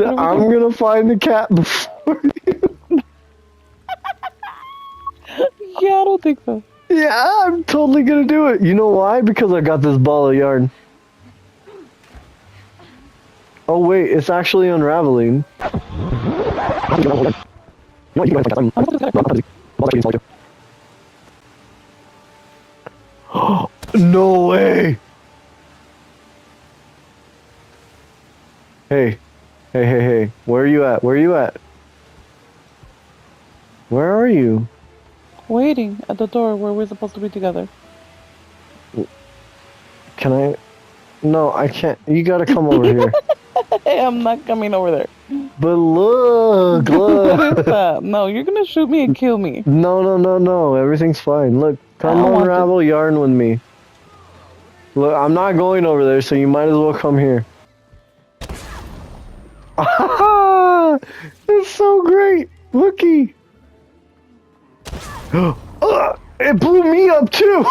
I'm gonna find the cat before you. Yeah, I don't think so. Yeah, I'm totally gonna do it. You know why? Because I got this ball of yarn. Oh wait, it's actually unraveling. No way! Hey, hey, where are you at? Where are you at? Where are you? Waiting at the door where we're supposed to be together. Can I? No, I can't. You gotta come over here. Hey, I'm not coming over there. But look, What is look. that? No, you're gonna shoot me and kill me. No. Everything's fine. Look, I come don't want unravel yarn with me. Look, I'm not going over there, so you might as well come here. It's so great. Looky. It blew me up too.